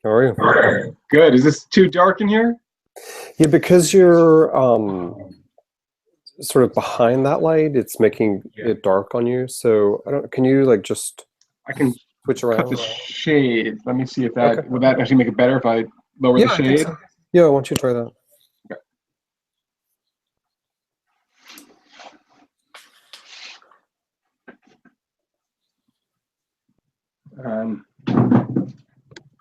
How are you? Good. Is this too dark in here? Yeah, because you're sort of behind that light, it's making Yeah. it dark on you. So I don't, can you like just I can switch cut the around? shade. Let me see if Okay. that would that actually make it better if I lower the Yeah, I think shade. so. Yeah, why don't you try that? Okay. Um,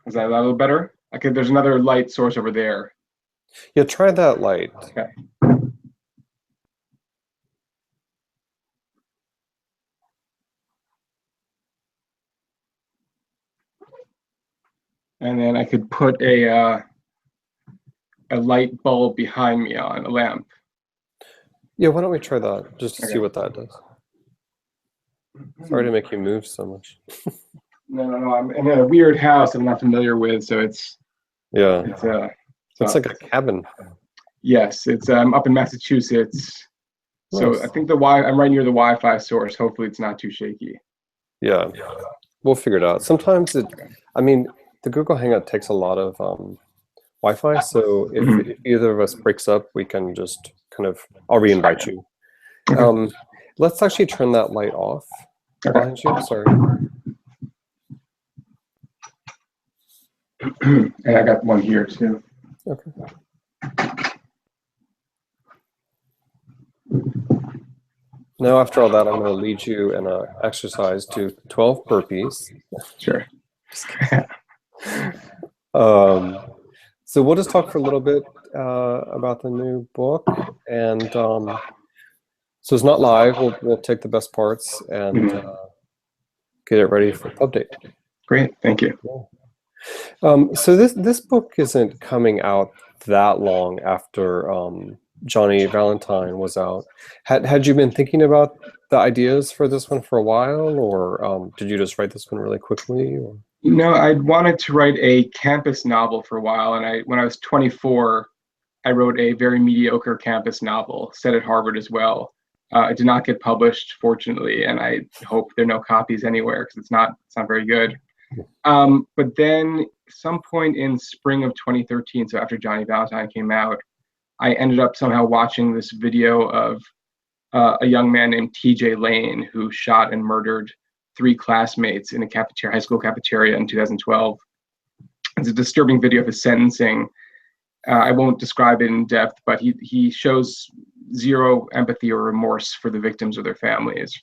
is that a little better? Okay. There's another light source over there. Yeah, try that light. Okay. And then I could put a light bulb behind me on a lamp. Yeah, why don't we try that just to see Okay. what that does? Sorry to make you move so much. No. I'm in a weird house I'm not familiar with, so Yeah, it's it's so like a cabin. yes, it's up in Massachusetts. So I Nice. think I'm right near the Wi-Fi source. Hopefully it's not too shaky. Yeah, we'll figure it out. Sometimes Okay. I mean, the Google Hangout takes a lot of Wi-Fi, so if Mhm. either of us breaks up, we can just kind of, I'll re-invite you. Okay. Um, let's actually turn that light off Okay. behind you. Sorry. And I got one here too. Okay. Now, after all that, I'm going to lead you in an exercise to 12 burpees. Sure. Just kidding. Um, so we'll just talk for a little bit about the new book, and so it's not live. We'll take the best parts and Mhm. get it ready for pub date. Great. Thank you. Yeah. So this book isn't coming out that long after Johnny Valentine was out. Had you been thinking about the ideas for this one for a while, or did you just write this one really quickly? Or? No, I wanted to write a campus novel for a while, and when I was 24, I wrote a very mediocre campus novel set at Harvard as well. It did not get published, fortunately, and I hope there are no copies anywhere because it's not very good. But then, some point in spring of 2013, so after Johnny Valentine came out, I ended up somehow watching this video of a young man named T.J. Lane who shot and murdered three classmates in a high school cafeteria in 2012. It's a disturbing video of his sentencing. I won't describe it in depth, but he shows zero empathy or remorse for the victims or their families.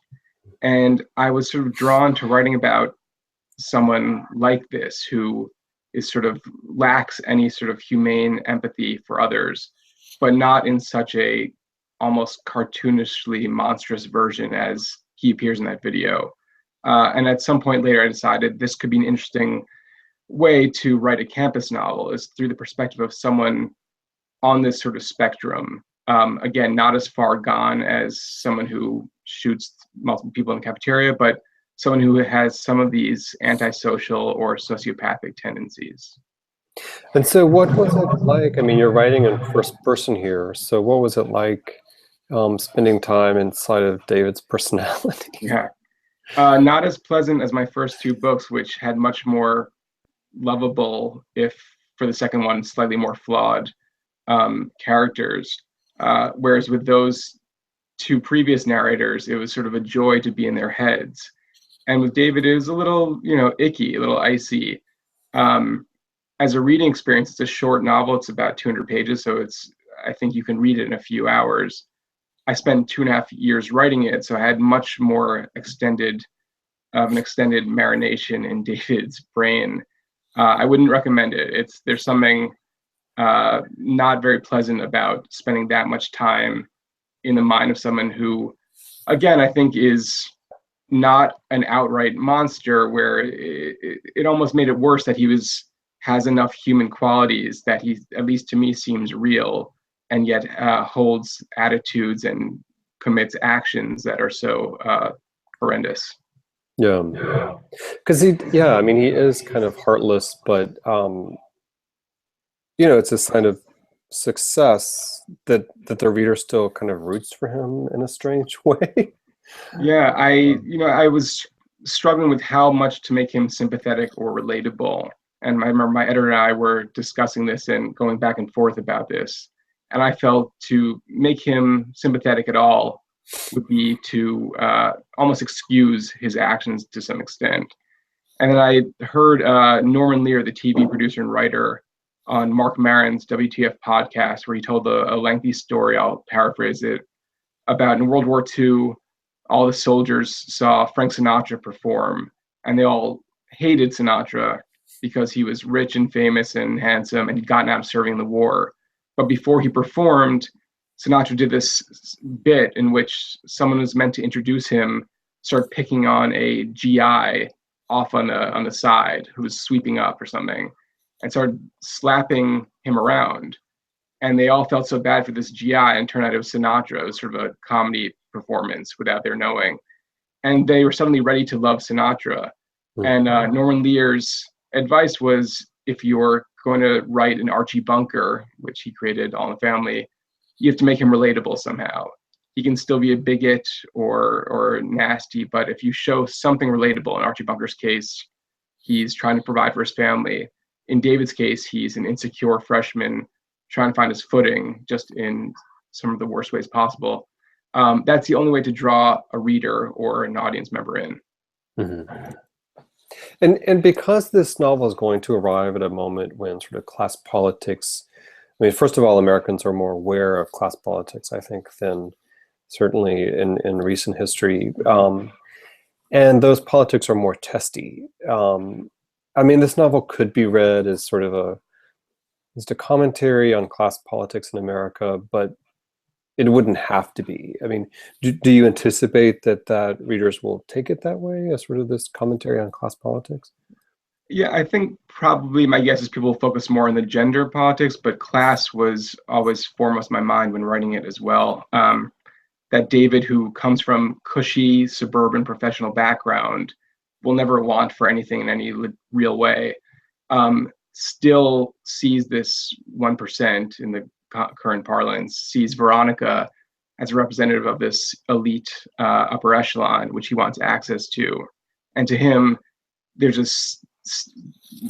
And I was sort of drawn to writing about someone like this who is sort of lacks any sort of humane empathy for others, but not in such a almost cartoonishly monstrous version as he appears in that video. And at some point later, I decided this could be an interesting way to write a campus novel is through the perspective of someone on this sort of spectrum. Again, not as far gone as someone who shoots multiple people in the cafeteria, but someone who has some of these antisocial or sociopathic tendencies. And so, what was it like? I mean, you're writing in first person here, so what was it like spending time inside of David's personality? Yeah. Not as pleasant as my first two books, which had much more lovable, if for the second one, slightly more flawed characters. Whereas with those two previous narrators, it was sort of a joy to be in their heads. And with David, it was a little, icky, a little icy. Um, as a reading experience, it's a short novel. It's about 200 pages, so I think you can read it in a few hours. I spent 2.5 years writing it, so I had much more an extended marination in David's brain. I wouldn't recommend it. There's something not very pleasant about spending that much time in the mind of someone who, again, I think is not an outright monster. Where it almost made it worse that has enough human qualities that he, at least to me, seems real, and yet holds attitudes and commits actions that are so horrendous. Yeah, because yeah, I mean, he is kind of heartless, but it's a sign of success that the reader still kind of roots for him in a strange way. Yeah, I was struggling with how much to make him sympathetic or relatable. And I remember my editor and I were discussing this and going back and forth about this. And I felt to make him sympathetic at all would be to almost excuse his actions to some extent. And then I heard Norman Lear, the TV producer and writer, on Mark Maron's WTF podcast, where he told a lengthy story, I'll paraphrase it, about in World War II, all the soldiers saw Frank Sinatra perform, and they all hated Sinatra because he was rich and famous and handsome, and he'd gotten out of serving the war. But before he performed, Sinatra did this bit in which someone was meant to introduce him, started picking on a GI off on the side who was sweeping up or something, and started slapping him around. And they all felt so bad for this GI, and turned out it was Sinatra. It was sort of a comedy performance without their knowing. And they were suddenly ready to love Sinatra. And Norman Lear's advice was, if you're going to write an Archie Bunker, which he created All in the Family, you have to make him relatable somehow. He can still be a bigot or nasty, but if you show something relatable, in Archie Bunker's case, he's trying to provide for his family. In David's case, he's an insecure freshman trying to find his footing just in some of the worst ways possible. That's the only way to draw a reader or an audience member in. Mm-hmm. And because this novel is going to arrive at a moment when sort of class politics, I mean, first of all, Americans are more aware of class politics, I think, than certainly in recent history. And those politics are more testy. I mean, this novel could be read as sort of just a commentary on class politics in America, but it wouldn't have to be. I mean, do you anticipate that readers will take it that way, as sort of this commentary on class politics? Yeah, I think probably my guess is people focus more on the gender politics, but class was always foremost in my mind when writing it as well. That David, who comes from cushy suburban professional background, will never want for anything in any real way, still sees this 1% in the current parlance, sees Veronica as a representative of this elite upper echelon, which he wants access to. And to him, there's this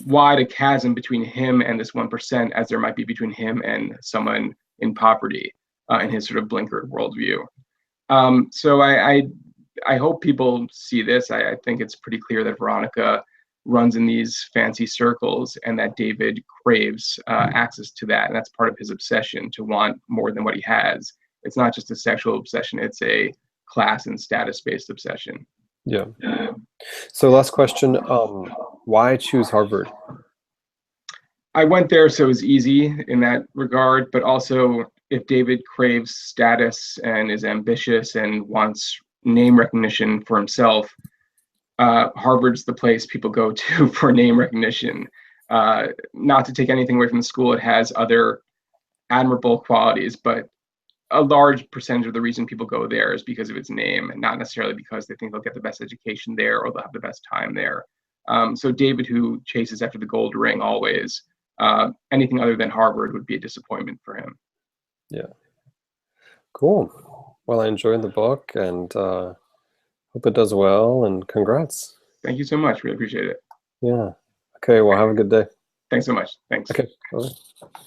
wide a chasm between him and this 1% as there might be between him and someone in poverty in his sort of blinkered worldview. So I hope people see this. I think it's pretty clear that Veronica runs in these fancy circles and that David craves access to that. And that's part of his obsession, to want more than what he has. It's not just a sexual obsession, it's a class and status-based obsession. Yeah. So last question, why choose Harvard? I went there so it was easy in that regard, but also if David craves status and is ambitious and wants name recognition for himself, Harvard's the place people go to for name recognition. Not to take anything away from the school, it has other admirable qualities, but a large percentage of the reason people go there is because of its name, and not necessarily because they think they'll get the best education there or they'll have the best time there. So David, who chases after the gold ring always, anything other than Harvard would be a disappointment for him. Yeah. Cool. Well, I enjoyed the book, and hope it does well, and congrats. Thank you so much. Really appreciate it. Yeah. Okay, well, have a good day. Thanks so much. Thanks. Okay. Bye.